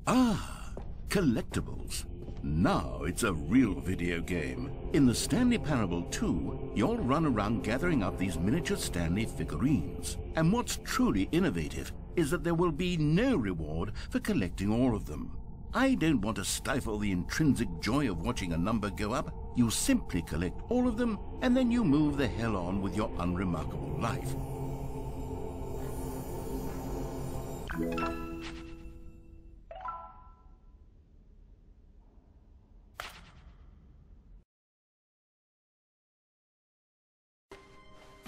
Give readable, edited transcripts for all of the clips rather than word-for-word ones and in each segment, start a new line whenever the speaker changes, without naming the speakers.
Ah, Collectibles. Now it's a real video game. In the Stanley Parable 2, you'll run around gathering up these miniature Stanley figurines. And what's truly innovative is that there will be no reward for collecting all of them. I don't want to stifle the intrinsic joy of watching a number go up. You simply collect all of them, and then you move the hell on with your unremarkable life.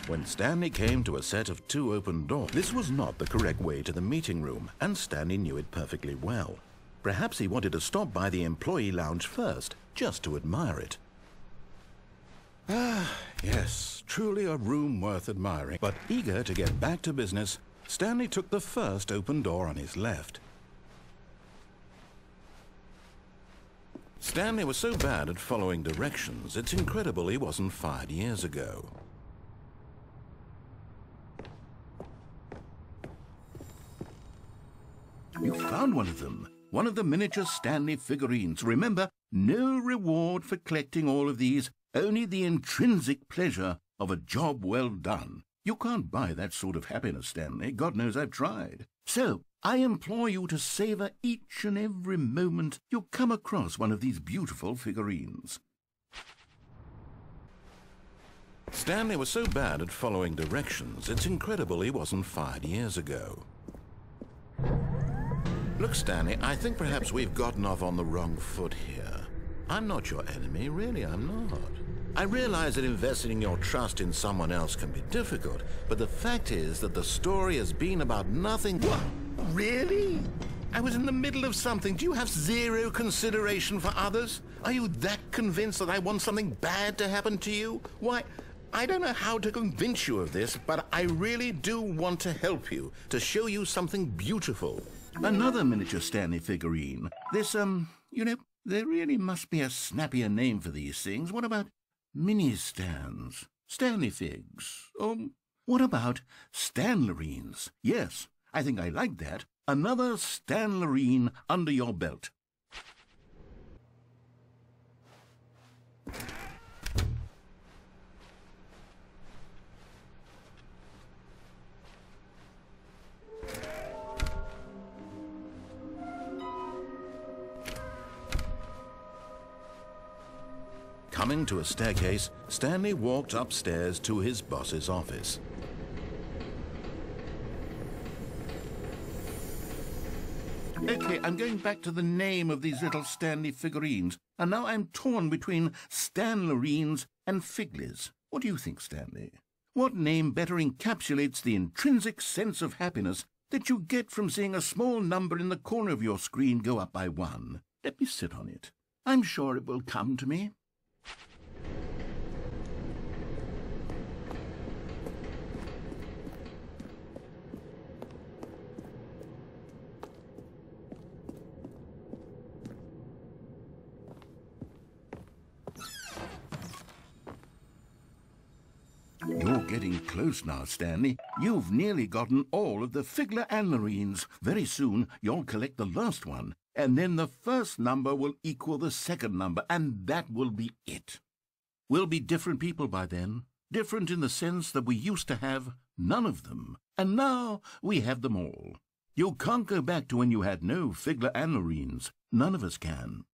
When Stanley came to a set of 2 open doors, this was not the correct way to the meeting room, and Stanley knew it perfectly well. Perhaps he wanted to stop by the employee lounge first, just to admire it. Ah, yes, truly a room worth admiring. But eager to get back to business, Stanley took the first open door on his left. Stanley was so bad at following directions, it's incredible he wasn't fired years ago. You found one of them. One of the miniature Stanley figurines. Remember, no reward for collecting all of these, only the intrinsic pleasure of a job well done. You can't buy that sort of happiness, Stanley. God knows I've tried. So, I implore you to savor each and every moment you come across one of these beautiful figurines. Stanley was so bad at following directions, it's incredible he wasn't fired years ago. Look, Stanley, I think perhaps we've gotten off on the wrong foot here. I'm not your enemy, really, I'm not. I realize that investing your trust in someone else can be difficult, but the fact is that the story has been about nothing. What? Really? I was in the middle of something. Do you have zero consideration for others? Are you that convinced that I want something bad to happen to you? Why, I don't know how to convince you of this, but I really do want to help you, to show you something beautiful. Another miniature Stanley figurine. This, you know, there really must be a snappier name for these things. What about mini-stands? Stanley figs? Or what about Stanlerines? Yes, I think I like that. Another Stanlerine under your belt. Coming to a staircase, Stanley walked upstairs to his boss's office. Okay, I'm going back to the name of these little Stanley figurines, and now I'm torn between Stanlerines and Figlies. What do you think, Stanley? What name better encapsulates the intrinsic sense of happiness that you get from seeing a small number in the corner of your screen go up by 1? Let me sit on it. I'm sure it will come to me. You're getting close now, Stanley. You've nearly gotten all of the Figler Anlerines. Very soon, you'll collect the last one, and then the first number will equal the second number, and that will be it. We'll be different people by then. Different in the sense that we used to have none of them, and now we have them all. You can't go back to when you had no Figler Anlerines. None of us can.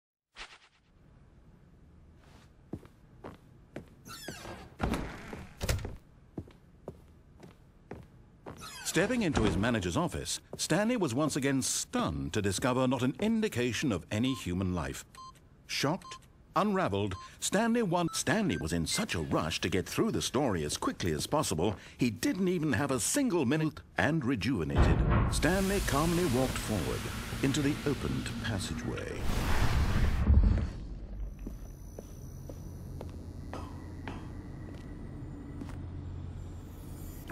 Stepping into his manager's office, Stanley was once again stunned to discover not an indication of any human life. Shocked, unraveled, Stanley was in such a rush to get through the story as quickly as possible, he didn't even have a single minute, and rejuvenated, Stanley calmly walked forward into the opened passageway.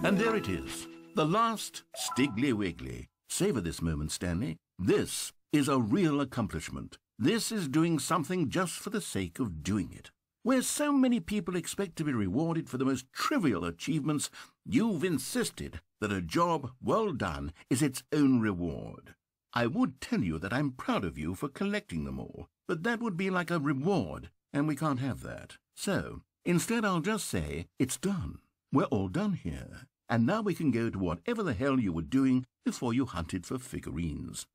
And there it is. The last Stiggly Wiggly. Savor this moment, Stanley. This is a real accomplishment. This is doing something just for the sake of doing it. Where so many people expect to be rewarded for the most trivial achievements, you've insisted that a job well done is its own reward.
I would tell you that I'm proud of you for collecting them all, but that would be like a reward, and we can't have that. So, instead I'll just say, it's done. We're all done here, and now we can go to whatever the hell you were doing before you hunted for figurines.